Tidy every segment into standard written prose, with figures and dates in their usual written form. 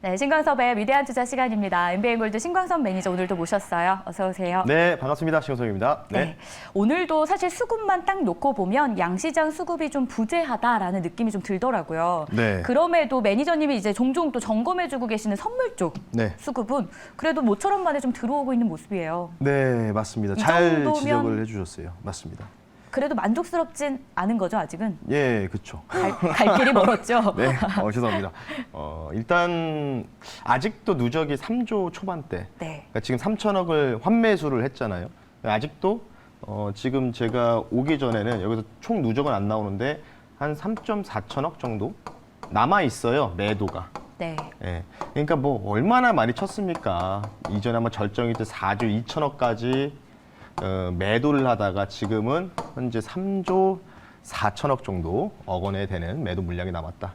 네, 신광섭의 위대한 투자 시간입니다. MBN골드 신광섭 매니저 오늘도 모셨어요. 어서 오세요. 네, 반갑습니다. 신광섭입니다. 네. 오늘도 사실 수급만 딱 놓고 보면 양시장 수급이 좀 부재하다라는 느낌이 좀 들더라고요. 네. 그럼에도 매니저님이 이제 종종 또 점검해주고 계시는 선물 쪽 네. 수급은 그래도 모처럼 만에 좀 들어오고 있는 모습이에요. 네, 맞습니다. 이 잘 정도면- 지적을 해주셨어요. 맞습니다. 그래도 만족스럽진 않은 거죠, 아직은? 예, 그렇죠. 갈 길이 멀었죠? 네, 죄송합니다. 일단 아직도 누적이 3조 초반대. 네. 그러니까 지금 3천억을 환매수를 했잖아요. 아직도 지금 제가 오기 전에는 여기서 총 누적은 안 나오는데 한 3.4천억 정도 남아 있어요, 매도가. 네. 예. 그러니까 뭐 얼마나 많이 쳤습니까? 이전에 한번 절정이 때 4조 2천억까지 매도를 하다가 지금은 현재 3조 4천억 정도 억 원에 되는 매도 물량이 남았다.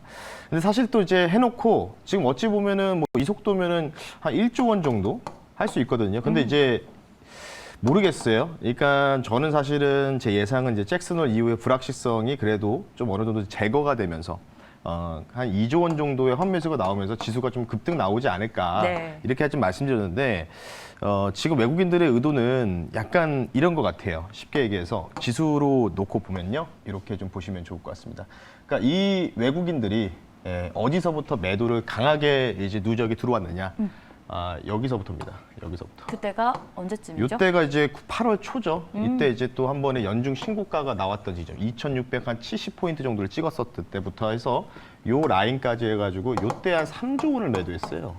근데 사실 또 이제 해놓고 지금 어찌 보면은 뭐 이 속도면은 한 1조 원 정도 할 수 있거든요. 근데 이제 모르겠어요. 그러니까 저는 사실은 제 예상은 이제 잭슨홀 이후의 불확실성이 그래도 좀 어느 정도 제거가 되면서 한 2조 원 정도의 환매수가 나오면서 지수가 좀 급등 나오지 않을까 네. 이렇게 좀 말씀드렸는데 지금 외국인들의 의도는 약간 이런 것 같아요. 쉽게 얘기해서 지수로 놓고 보면요, 이렇게 좀 보시면 좋을 것 같습니다. 그러니까 이 외국인들이 어디서부터 매도를 강하게 이제 누적이 들어왔느냐? 여기서부터입니다. 여기서부터. 그때가 언제쯤이죠? 이때가 이제 8월 초죠. 이때 이제 또 한 번에 연중 신고가가 나왔던 지점, 2,670포인트 정도를 찍었었을 때부터 해서 요 라인까지 해가지고 요때 한 3조 원을 매도했어요.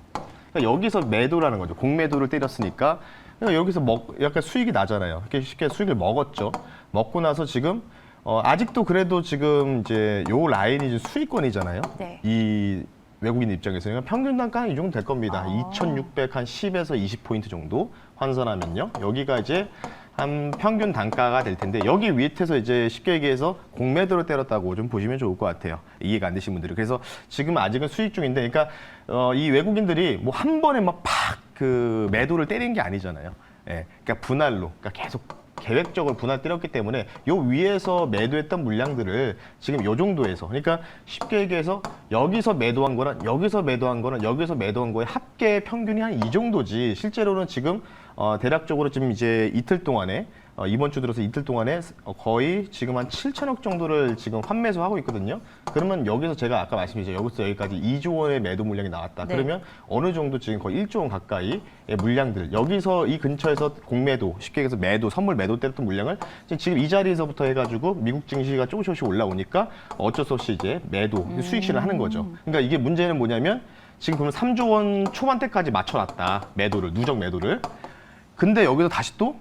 그러니까 여기서 매도라는 거죠. 공매도를 때렸으니까 그러니까 여기서 약간 수익이 나잖아요. 이렇게 쉽게 수익을 먹었죠. 먹고 나서 지금 아직도 그래도 지금 이제 요 라인이 이제 수익권이잖아요. 네. 이 외국인 입장에서는 평균 단가는 이 정도 될 겁니다. 2,610에서 20포인트 정도 환산하면요. 여기가 이제 한 평균 단가가 될 텐데 여기 밑에서 이제 쉽게 얘기해서 공매도를 때렸다고 좀 보시면 좋을 것 같아요. 이해가 안 되신 분들이. 그래서 지금 아직은 수익 중인데 그러니까 이 외국인들이 뭐 한 번에 막 팍 그 매도를 때린 게 아니잖아요. 예. 그러니까 분할로 그러니까 계속 계획적으로 분할 때렸기 때문에 요 위에서 매도했던 물량들을 지금 요 정도에서 그러니까 쉽게 얘기해서 여기서 매도한 거랑 여기서 매도한 거랑 여기서 매도한 거의 합계 평균이 한 이 정도지 실제로는 지금 대략적으로 지금 이제 이틀 동안에 이번 주 들어서 이틀 동안에 거의 지금 한 7천억 정도를 지금 환매수 하고 있거든요. 그러면 여기서 제가 아까 말씀드렸죠. 여기서 여기까지 2조 원의 매도 물량이 나왔다. 네. 그러면 어느 정도 지금 거의 1조 원 가까이의 물량들 여기서 이 근처에서 공매도 쉽게 얘기해서 매도 선물 매도 때렸던 물량을 지금 이 자리에서부터 해가지고 미국 증시가 조금씩 올라오니까 어쩔 수 없이 이제 매도 수익 실현을 하는 거죠. 그러니까 이게 문제는 뭐냐면 지금 보면 3조 원 초반대까지 맞춰놨다. 매도를 누적 매도를. 근데 여기서 다시 또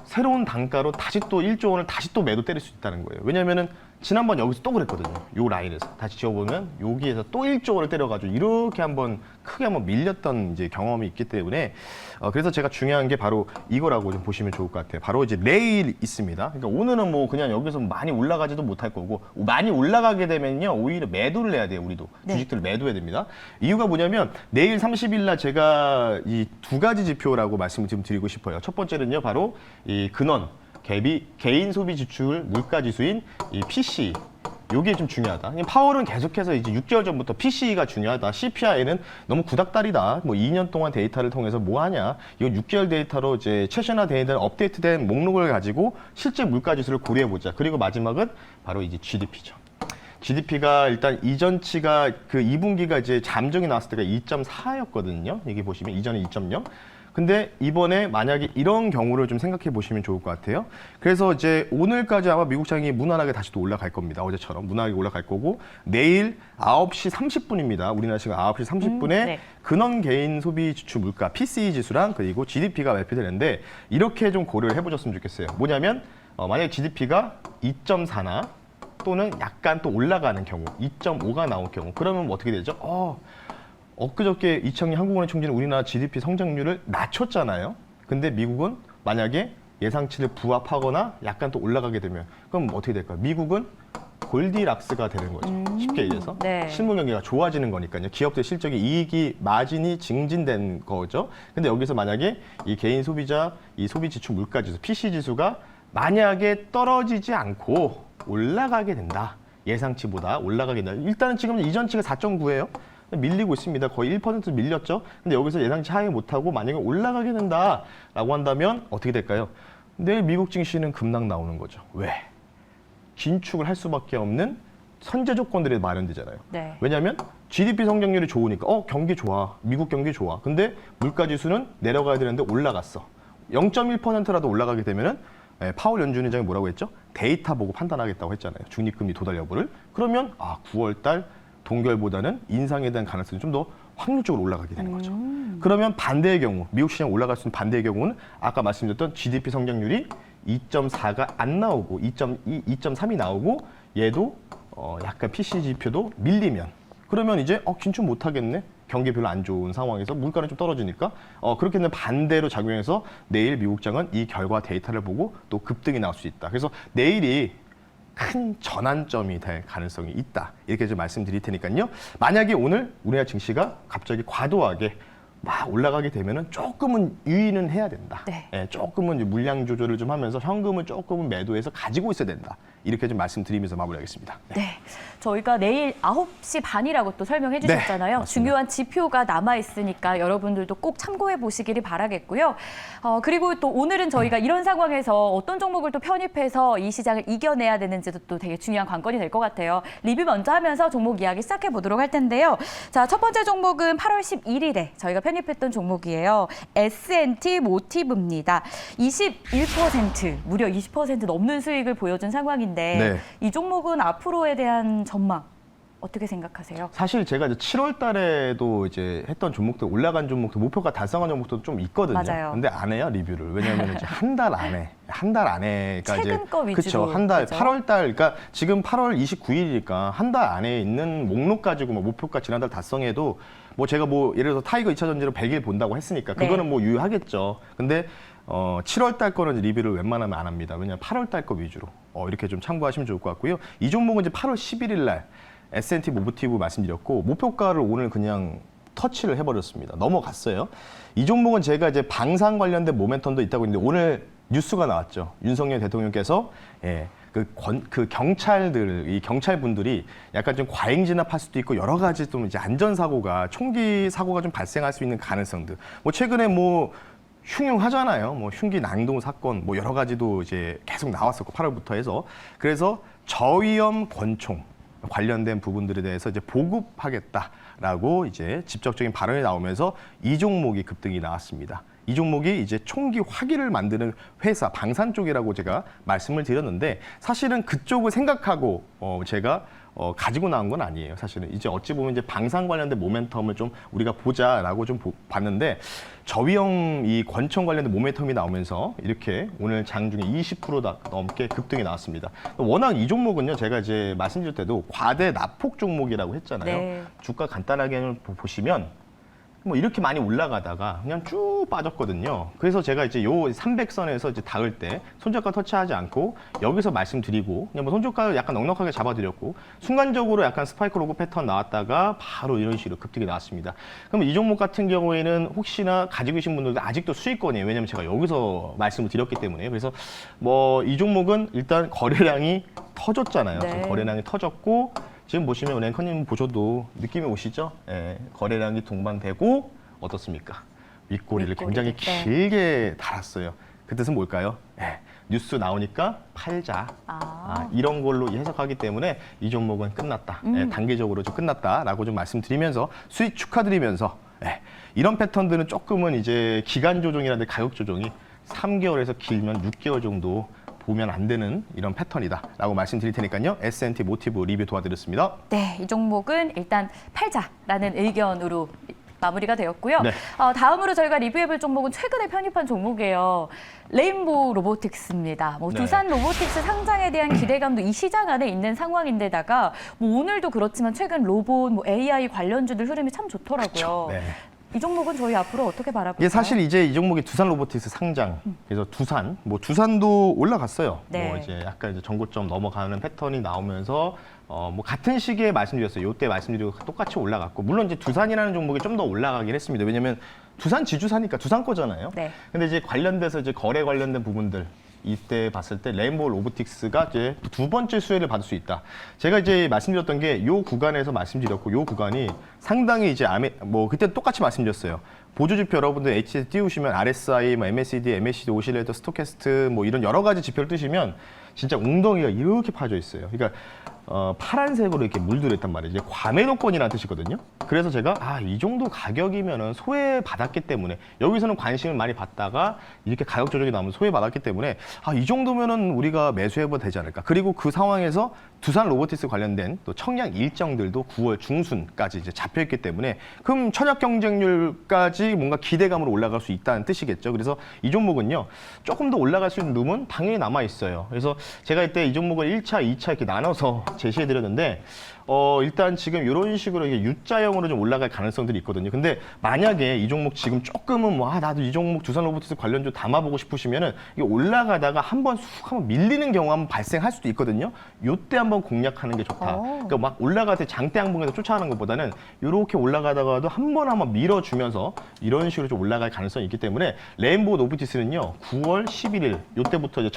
새로운 단가로 다시 또 1조 원을 다시 또 매도 때릴 수 있다는 거예요. 왜냐면은 지난번 여기서 또 그랬거든요. 요 라인에서 다시 지어보면 여기에서 또 1조 원을 때려가지고 이렇게 한번 크게 한번 밀렸던 이제 경험이 있기 때문에 그래서 제가 중요한 게 바로 이거라고 좀 보시면 좋을 것 같아요. 바로 이제 내일 있습니다. 그러니까 오늘은 뭐 그냥 여기서 많이 올라가지도 못할 거고 많이 올라가게 되면요 오히려 매도를 해야 돼요. 우리도 네. 주식들을 매도해야 됩니다. 이유가 뭐냐면 내일 30일 날 제가 이 두 가지 지표라고 말씀을 좀 드리고 싶어요. 첫 번째는요 바로 이 근원 개인 소비 지출 물가 지수인 이 PCE. 요게 좀 중요하다. 파월은 계속해서 이제 6개월 전부터 PCE가 중요하다. CPI는 너무 구닥다리다. 뭐 2년 동안 데이터를 통해서 뭐 하냐. 이거 6개월 데이터로 이제 최신화되어 있는 업데이트된 목록을 가지고 실제 물가 지수를 고려해 보자. 그리고 마지막은 바로 이제 GDP죠. GDP가 일단 이전치가 그 2분기가 이제 잠정이 나왔을 때가 2.4였거든요. 여기 보시면 이전에 2.0. 근데 이번에 만약에 이런 경우를 좀 생각해 보시면 좋을 것 같아요. 그래서 이제 오늘까지 아마 미국 장이 무난하게 다시 또 올라갈 겁니다. 어제처럼 무난하게 올라갈 거고 내일 9시 30분입니다. 우리나라 시간 9시 30분에 네. 근원 개인 소비 지출 물가 PCE 지수랑 그리고 GDP가 발표되는데 이렇게 좀 고려를 해보셨으면 좋겠어요. 뭐냐면 만약에 GDP가 2.4나 또는 약간 또 올라가는 경우 2.5가 나올 경우 그러면 어떻게 되죠? 엊그저께 이창희 한국은행 총재는 우리나라 GDP 성장률을 낮췄잖아요. 근데 미국은 만약에 예상치를 부합하거나 약간 또 올라가게 되면 그럼 어떻게 될까요? 미국은 골디락스가 되는 거죠. 쉽게 얘기해서. 네. 실물 경기가 좋아지는 거니까요. 기업들 실적이 이익이 마진이 증진된 거죠. 근데 여기서 만약에 이 개인 소비자 이 소비 지출 물가 지수 PC 지수가 만약에 떨어지지 않고 올라가게 된다. 예상치보다 올라가게 된다. 일단은 지금 이전치가 4.9예요. 밀리고 있습니다. 거의 1% 밀렸죠. 근데 여기서 예상치 하회 못하고 만약에 올라가게 된다라고 한다면 어떻게 될까요? 내일 미국 증시는 급락 나오는 거죠. 왜? 긴축을 할 수밖에 없는 선제 조건들이 마련되잖아요. 네. 왜냐하면 GDP 성장률이 좋으니까 경기 좋아. 미국 경기 좋아. 근데 물가 지수는 내려가야 되는데 올라갔어. 0.1%라도 올라가게 되면은 파월 연준 의장이 뭐라고 했죠? 데이터 보고 판단하겠다고 했잖아요. 중립금리 도달 여부를. 그러면 9월 달 동결보다는 인상에 대한 가능성이 좀 더 확률적으로 올라가게 되는 거죠. 그러면 반대의 경우, 미국 시장 올라갈 수 있는 반대의 경우는 아까 말씀드렸던 GDP 성장률이 2.4가 안 나오고 2.2, 2.3이 나오고 얘도 약간 PC 지표도 밀리면 그러면 이제 긴축 못 하겠네. 경기 별로 안 좋은 상황에서 물가는 좀 떨어지니까 그렇게 되면 반대로 작용해서 내일 미국장은 이 결과 데이터를 보고 또 급등이 나올 수 있다. 그래서 내일이 큰 전환점이 될 가능성이 있다. 이렇게 좀 말씀드릴 테니까요. 만약에 오늘 우리나라 증시가 갑자기 과도하게 막 올라가게 되면은 조금은 유의는 해야 된다. 네. 조금은 이제 물량 조절을 좀 하면서 현금을 조금은 매도해서 가지고 있어야 된다. 이렇게 좀 말씀드리면서 마무리하겠습니다. 네. 저희가 내일 9시 반이라고 또 설명해 주셨잖아요. 맞습니다. 중요한 지표가 남아있으니까 여러분들도 꼭 참고해 보시기를 바라겠고요. 그리고 또 오늘은 저희가 이런 상황에서 어떤 종목을 또 편입해서 이 시장을 이겨내야 되는지도 또 되게 중요한 관건이 될 것 같아요. 리뷰 먼저 하면서 종목 이야기 시작해 보도록 할 텐데요. 자, 첫 번째 종목은 8월 11일에 저희가 편입했던 종목이에요. S&T 모티브입니다. 21%, 무려 20% 넘는 수익을 보여준 상황인데 네. 이 종목은 앞으로에 대한 전망 어떻게 생각하세요? 사실 제가 이제 7월 달에도 이제 했던 종목들, 올라간 종목들, 목표가 달성한 종목도 좀 있거든요. 맞아요. 근데 안 해요, 리뷰를. 왜냐하면 이제 한 달 안에가 최근 거 위주로. 그렇죠. 한 달, 그죠? 8월 달, 그러니까 지금 8월 29일이니까 한 달 안에 있는 목록 가지고 뭐 목표가 지난달 달성해도 뭐 제가 뭐 예를 들어서 타이거 2차 전지를 100일 본다고 했으니까 그거는 네. 뭐 유효하겠죠. 근데 7월 달 거는 이제 리뷰를 웬만하면 안 합니다. 왜냐하면 8월 달 거 위주로 이렇게 좀 참고하시면 좋을 것 같고요. 이 종목은 이제 8월 11일 날 S&T 모티브 말씀드렸고 목표가를 오늘 그냥 터치를 해버렸습니다. 넘어갔어요. 이 종목은 제가 이제 방산 관련된 모멘텀도 있다고 했는데 오늘 뉴스가 나왔죠. 윤석열 대통령께서 그 경찰들, 이 경찰분들이 약간 좀 과잉 진압할 수도 있고 여러 가지 좀 이제 안전사고가 총기 사고가 좀 발생할 수 있는 가능성들. 뭐 최근에 뭐 흉흉하잖아요. 뭐 흉기 난동 사건 뭐 여러 가지도 이제 계속 나왔었고 8월부터 해서 그래서 저위험 권총 관련된 부분들에 대해서 이제 보급하겠다라고 이제 직접적인 발언이 나오면서 이 종목이 급등이 나왔습니다. 이 종목이 이제 총기 화기를 만드는 회사 방산 쪽이라고 제가 말씀을 드렸는데 사실은 그쪽을 생각하고 제가 가지고 나온 건 아니에요. 사실은 이제 어찌 보면 이제 방산 관련된 모멘텀을 좀 우리가 보자라고 좀 봤는데 저위험 이 권총 관련된 모멘텀이 나오면서 이렇게 오늘 장중에 20% 넘게 급등이 나왔습니다. 워낙 이 종목은요, 제가 이제 말씀드릴 때도 과대 낙폭 종목이라고 했잖아요. 네. 주가 간단하게 보시면 뭐 이렇게 많이 올라가다가 그냥 쭉 빠졌거든요. 그래서 제가 이제 요 300선에서 이제 닿을 때 손저가 터치하지 않고 여기서 말씀드리고 그냥 뭐 손저가를 약간 넉넉하게 잡아드렸고 순간적으로 약간 스파이크 로그 패턴 나왔다가 바로 이런 식으로 급등이 나왔습니다. 그럼 이 종목 같은 경우에는 혹시나 가지고 계신 분들도 아직도 수익권이에요. 왜냐면 제가 여기서 말씀을 드렸기 때문에. 그래서 뭐 이 종목은 일단 거래량이 터졌잖아요. 네. 거래량이 터졌고 지금 보시면 랭커님 보셔도 느낌이 오시죠? 거래량이 동반되고 어떻습니까? 윗꼬리를 굉장히 네. 길게 달았어요. 그 뜻은 뭘까요? 뉴스 나오니까 팔자. 이런 걸로 해석하기 때문에 이 종목은 끝났다. 단기적으로 좀 끝났다라고 좀 말씀드리면서 수익 축하드리면서 이런 패턴들은 조금은 이제 기간 조정이라든지 가격 조정이 3개월에서 길면 6개월 정도 보면 안 되는 이런 패턴이다라고 말씀드릴 테니까요. S&T 모티브 리뷰 도와드렸습니다. 네, 이 종목은 일단 팔자라는 의견으로 마무리가 되었고요. 네. 다음으로 저희가 리뷰해볼 종목은 최근에 편입한 종목이에요. 레인보우 로보틱스입니다. 뭐 네. 두산 로보틱스 상장에 대한 기대감도 이 시장 안에 있는 상황인데다가 뭐 오늘도 그렇지만 최근 로봇, 뭐 AI 관련주들 흐름이 참 좋더라고요. 네. 이 종목은 저희 앞으로 어떻게 바라볼까요? 사실 이제 이 종목이 두산 로보틱스 상장. 그래서 두산도 올라갔어요. 네. 뭐 이제 약간 이제 전고점 넘어가는 패턴이 나오면서 뭐 같은 시기에 말씀드렸어요. 이때 말씀드리고 똑같이 올라갔고 물론 이제 두산이라는 종목이 좀 더 올라가긴 했습니다. 왜냐면 두산 지주사니까 두산 거잖아요. 네. 근데 이제 관련돼서 이제 거래 관련된 부분들 이때 봤을 때 레인보우 로보틱스가 이제 두 번째 수혜를 받을 수 있다. 제가 이제 말씀드렸던 게 요 구간에서 말씀드렸고 요 구간이 상당히 이제 뭐 그때 똑같이 말씀드렸어요. 보조 지표 여러분들 HTS 띄우시면 RSI, 뭐 MACD, MACD 오실레이터, 스토캐스트 뭐 이런 여러 가지 지표를 뜨시면 진짜 웅덩이가 이렇게 파져 있어요. 그러니까 파란색으로 이렇게 물들었단 말이에요. 이제 과매도권이라는 뜻이거든요. 그래서 제가 이 정도 가격이면은 소외받았기 때문에 여기서는 관심을 많이 받다가 이렇게 가격 조정이 나오면 소외받았기 때문에 이 정도면은 우리가 매수해봐도 되지 않을까. 그리고 그 상황에서 두산 로보틱스 관련된 또 청약 일정들도 9월 중순까지 이제 잡혀있기 때문에 그럼 천약 경쟁률까지 뭔가 기대감으로 올라갈 수 있다는 뜻이겠죠. 그래서 이 종목은요 조금 더 올라갈 수 있는 룸은 당연히 남아 있어요. 그래서 제가 이때 이 종목을 1차, 2차 이렇게 나눠서 제시해드렸는데 일단 지금 이런 식으로 이게 U자형으로 좀 올라갈 가능성들이 있거든요. 근데 만약에 이 종목 지금 조금은 나도 이 종목 두산 로보틱스 관련 좀 담아보고 싶으시면은 이게 올라가다가 한번 밀리는 경우가 한번 발생할 수도 있거든요. 요때 한번 공략하는 게 좋다. 그러니까 막 올라갈 때 장대 항봉에서 쫓아가는 것보다는 이렇게 올라가다가도 한번 밀어주면서 이런 식으로 좀 올라갈 가능성이 있기 때문에 레인보우 로보틱스는요 9월 11일 요때부터 이제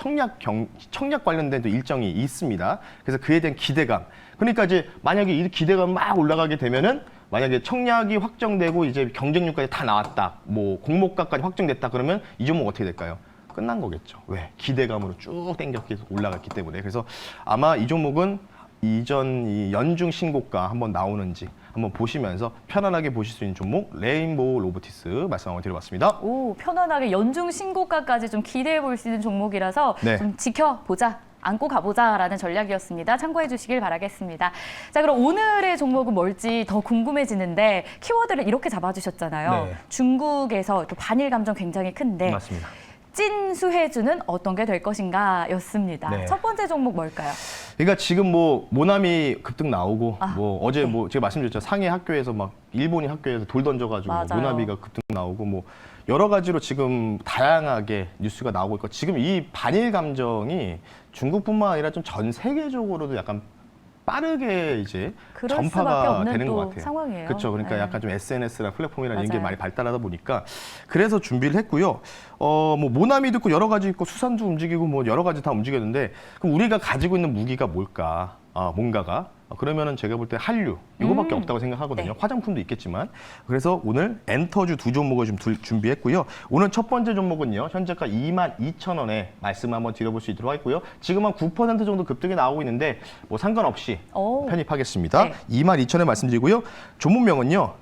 청약 관련된 또 일정이 있습니다. 그래서 그에 대한 기대감. 그러니까 이제 만약에 이 기대감 막 올라가게 되면은 만약에 청약이 확정되고 이제 경쟁률까지 다 나왔다. 뭐 공모가까지 확정됐다. 그러면 이 종목 어떻게 될까요? 끝난 거겠죠. 왜? 기대감으로 쭉 땡겼기 올라갔기 때문에. 그래서 아마 이 종목은 이전 이 연중 신고가 한번 나오는지 한번 보시면서 편안하게 보실 수 있는 종목 레인보우 로보틱스 말씀 한번 드려봤습니다. 오, 편안하게 연중 신고가까지 좀 기대해 볼 수 있는 종목이라서 네. 좀 지켜보자. 안고 가보자라는 전략이었습니다. 참고해 주시길 바라겠습니다. 자, 그럼 오늘의 종목은 뭘지 더 궁금해지는데 키워드를 이렇게 잡아주셨잖아요. 네. 중국에서 또 반일 감정 굉장히 큰데 맞습니다. 찐 수혜주는 어떤 게 될 것인가 였습니다. 네. 첫 번째 종목 뭘까요? 그러니까 지금 뭐 모나미 급등 나오고 뭐 어제 네. 뭐 제가 말씀드렸죠. 상해 학교에서 막 일본이 학교에서 돌 던져가지고 맞아요. 모나미가 급등 나오고 뭐 여러 가지로 지금 다양하게 뉴스가 나오고 있고 지금 이 반일 감정이 중국뿐만 아니라 좀 전 세계적으로도 약간 빠르게 이제 그럴 수밖에 전파가 없는 되는 또 것 같아요. 상황이에요. 그렇죠. 그러니까 네. 약간 좀 SNS나 플랫폼이나 이런 게 맞아요. 많이 발달하다 보니까 그래서 준비를 했고요. 뭐 모나미도 있고 여러 가지 있고 수산도 움직이고 뭐 여러 가지 다 움직였는데 그럼 우리가 가지고 있는 무기가 뭘까? 뭔가가 그러면은 제가 볼 때 한류 이거밖에 없다고 생각하거든요. 네. 화장품도 있겠지만 그래서 오늘 엔터주 두 종목을 좀 준비했고요. 오늘 첫 번째 종목은요. 현재가 22,000원에 말씀 한번 드려볼 수 있도록 하겠고요. 지금 한 9% 정도 급등이 나오고 있는데 뭐 상관없이 오. 편입하겠습니다. 네. 22,000원에 말씀드리고요. 종목명은요.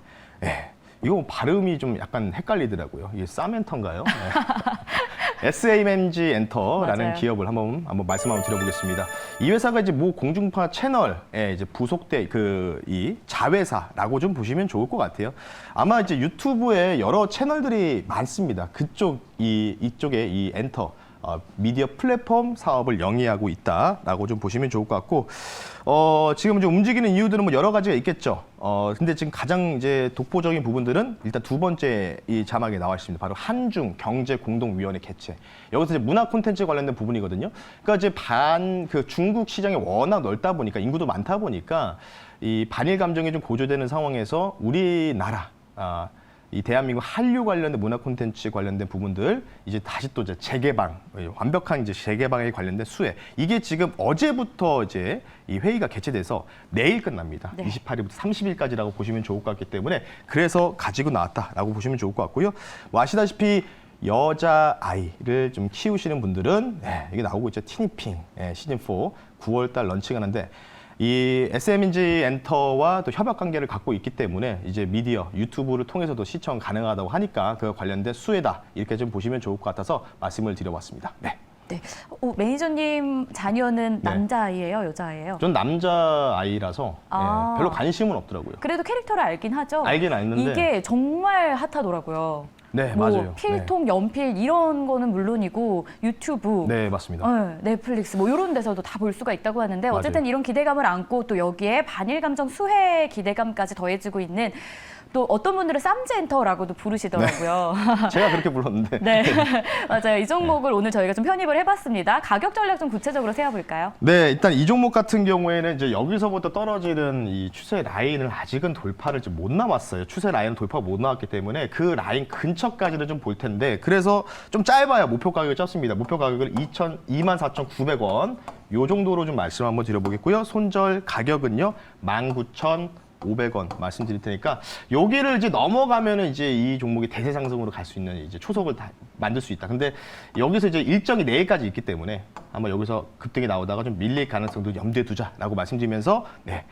이거 발음이 좀 약간 헷갈리더라고요. 이게 사멘터인가요? SAMG 엔터라는 맞아요. 기업을 한번 말씀 한번 드려보겠습니다. 이 회사가 이제 모 공중파 채널에 이제 부속돼 이 자회사라고 좀 보시면 좋을 것 같아요. 아마 이제 유튜브에 여러 채널들이 많습니다. 이쪽에 이 엔터. 미디어 플랫폼 사업을 영위하고 있다라고 좀 보시면 좋을 것 같고, 지금 이제 움직이는 이유들은 뭐 여러 가지가 있겠죠. 근데 지금 가장 이제 독보적인 부분들은 일단 두 번째 이 자막에 나와 있습니다. 바로 한중 경제공동위원회 개최. 여기서 이제 문화 콘텐츠 관련된 부분이거든요. 그러니까 이제 그 중국 시장이 워낙 넓다 보니까 인구도 많다 보니까 이 반일 감정이 좀 고조되는 상황에서 우리나라, 이 대한민국 한류 관련된 문화 콘텐츠 관련된 부분들 이제 다시 또 이제 재개방, 완벽한 이제 재개방에 관련된 수혜. 이게 지금 어제부터 이제 이 회의가 개최돼서 내일 끝납니다. 네. 28일부터 30일까지라고 보시면 좋을 것 같기 때문에 그래서 가지고 나왔다라고 보시면 좋을 것 같고요. 뭐 아시다시피 여자 아이를 좀 키우시는 분들은 이게 나오고 있죠. 티니핑 시즌 4 9월달 런칭하는데. 이 SMG 엔터와 또 협약 관계를 갖고 있기 때문에 이제 미디어, 유튜브를 통해서도 시청 가능하다고 하니까 그 관련된 수혜다 이렇게 좀 보시면 좋을 것 같아서 말씀을 드려봤습니다. 네. 네. 매니저님 자녀는 네. 남자아이예요, 여자아이예요? 전 남자 아이라서 별로 관심은 없더라고요. 그래도 캐릭터를 알긴 하죠. 알긴 알는데 이게 정말 핫하더라고요. 네, 뭐 맞아요. 필통, 연필 이런 거는 물론이고 유튜브, 네, 맞습니다. 넷플릭스 뭐 이런 데서도 다 볼 수가 있다고 하는데 어쨌든 맞아요. 이런 기대감을 안고 또 여기에 반일 감정 수혜 기대감까지 더해지고 있는 또 어떤 분들은 쌈지 엔터라고도 부르시더라고요. 제가 그렇게 불렀는데. 네, 맞아요. 이 종목을 오늘 저희가 좀 편입을 해봤습니다. 가격 전략 좀 구체적으로 세워볼까요? 네, 일단 이 종목 같은 경우에는 이제 여기서부터 떨어지는 이 추세 라인을 아직은 돌파를 좀 못 남았어요. 추세 라인은 돌파가 못 나왔기 때문에 그 라인 근처까지는 좀 볼 텐데, 그래서 좀 짧아요. 목표 가격을 짰습니다. 목표 가격을 24,900원 요 정도로 좀 말씀 한번 드려보겠고요. 손절 가격은요 19,500원 말씀드릴 테니까, 여기를 이제 넘어가면은 이제 이 종목이 대세 상승으로 갈 수 있는 이제 초석을 다 만들 수 있다. 근데 여기서 이제 일정이 내일까지 있기 때문에 아마 여기서 급등이 나오다가 좀 밀릴 가능성도 염두에 두자라고 말씀드리면서, 네.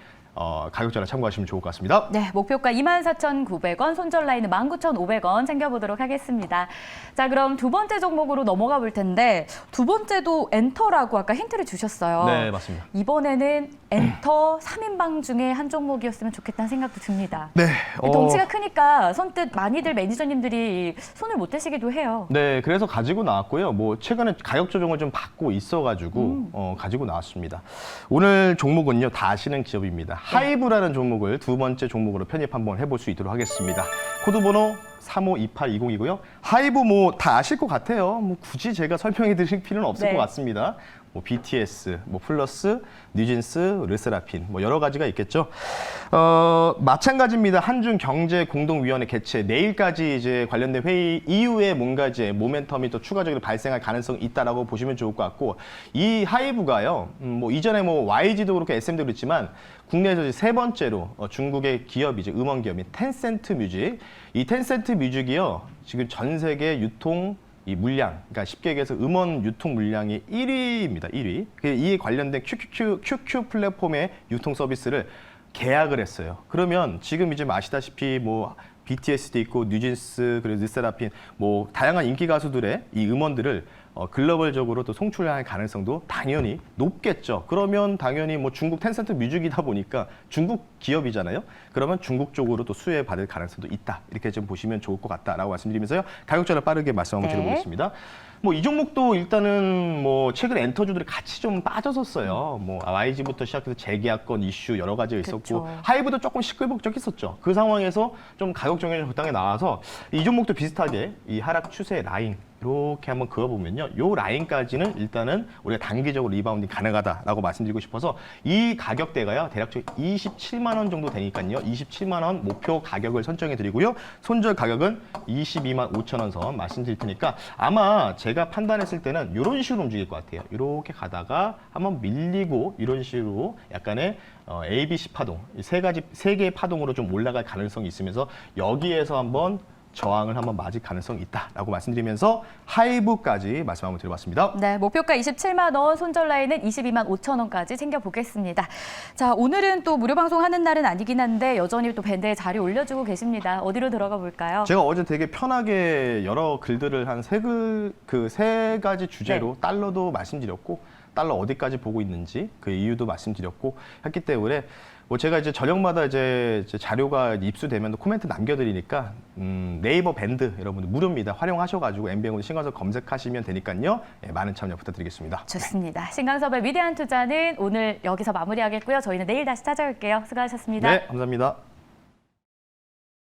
가격 전략 참고하시면 좋을 것 같습니다. 네, 목표가 24,900원, 손절 라인은 19,500원 챙겨보도록 하겠습니다. 자, 그럼 두 번째 종목으로 넘어가 볼 텐데, 두 번째도 엔터라고 아까 힌트를 주셨어요. 네, 맞습니다. 이번에는 엔터 3인방 중에 한 종목이었으면 좋겠다는 생각도 듭니다. 네. 덩치가 크니까 선뜻 많이들 매니저님들이 손을 못 대시기도 해요. 네, 그래서 가지고 나왔고요. 뭐 최근에 가격 조정을 좀 받고 있어가지고 가지고 나왔습니다. 오늘 종목은요, 다 아시는 기업입니다. 하이브라는 종목을 두 번째 종목으로 편입 한번 해볼 수 있도록 하겠습니다. 코드번호 352820이고요. 하이브 뭐 다 아실 것 같아요. 뭐 굳이 제가 설명해 드릴 필요는 없을 네. 것 같습니다. 뭐 BTS, 뭐 플러스, 뉴진스, 르세라핌 뭐 여러 가지가 있겠죠. 마찬가지입니다. 한중 경제 공동위원회 개최 내일까지 이제 관련된 회의 이후에 뭔가 이제 모멘텀이 또 추가적으로 발생할 가능성이 있다라고 보시면 좋을 것 같고, 이 하이브가요. 뭐 이전에 뭐 YG도 그렇고 SM도 그렇지만 국내에서 이제 세 번째로 중국의 기업이죠. 음원 기업인 텐센트 뮤직. 이 텐센트 뮤직이요. 지금 전 세계 유통 이 물량, 그러니까 쉽게 얘기해서 음원 유통 물량이 1위입니다. 1위. 이에 관련된 QQ 플랫폼의 유통 서비스를 계약을 했어요. 그러면 지금 이제 아시다시피 뭐 BTS도 있고 뉴진스 그리고 르세라핌 뭐 다양한 인기 가수들의 이 음원들을 글로벌적으로 또 송출할 가능성도 당연히 높겠죠. 그러면 당연히 뭐 중국 텐센트 뮤직이다 보니까 중국 기업이잖아요. 그러면 중국 쪽으로 또 수혜 받을 가능성도 있다. 이렇게 좀 보시면 좋을 것 같다라고 말씀드리면서요. 가격 전략 빠르게 말씀 한번 드려보겠습니다. 뭐 이 종목도 일단은 뭐 최근 엔터주들이 같이 좀 빠졌었어요. 뭐 YG부터 시작해서 재계약권 이슈 여러 가지가 있었고, 그쵸. 하이브도 조금 시끌벅적했었죠. 그 상황에서 좀 가격 정리가 적당히 나와서 이 종목도 비슷하게 이 하락 추세 라인 이렇게 한번 그어보면요. 요 라인까지는 일단은 우리가 단기적으로 리바운딩 가능하다라고 말씀드리고 싶어서, 이 가격대가요. 대략적으로 27만 원 정도 되니까요. 27만 원 목표 가격을 선정해 드리고요. 손절 가격은 22만 5천 원 선 말씀드릴 테니까, 아마 제가 판단했을 때는 이런 식으로 움직일 것 같아요. 이렇게 가다가 한번 밀리고 이런 식으로 약간의 ABC 파동, 세 개의 파동으로 좀 올라갈 가능성이 있으면서 여기에서 한번 저항을 한번 맞을 가능성이 있다라고 말씀드리면서 하이브까지 말씀 한번 드려봤습니다. 네, 목표가 27만 원, 손절 라인은 22만 5천 원까지 챙겨보겠습니다. 자, 오늘은 또 무료 방송하는 날은 아니긴 한데 여전히 또 밴드에 자리 올려주고 계십니다. 어디로 들어가 볼까요? 제가 어제 되게 편하게 여러 글들을 한 세 가지 주제로 달러도 말씀드렸고, 달러 어디까지 보고 있는지 그 이유도 말씀드렸고 했기 때문에, 뭐 제가 이제 저녁마다 이제 자료가 입수되면 코멘트 남겨드리니까 네이버 밴드 여러분들 무료입니다. 활용하셔가지고 MBN으로 신광섭 검색하시면 되니까요. 예, 많은 참여 부탁드리겠습니다. 좋습니다. 신광섭의 위대한 투자는 오늘 여기서 마무리하겠고요. 저희는 내일 다시 찾아올게요. 수고하셨습니다. 네, 감사합니다.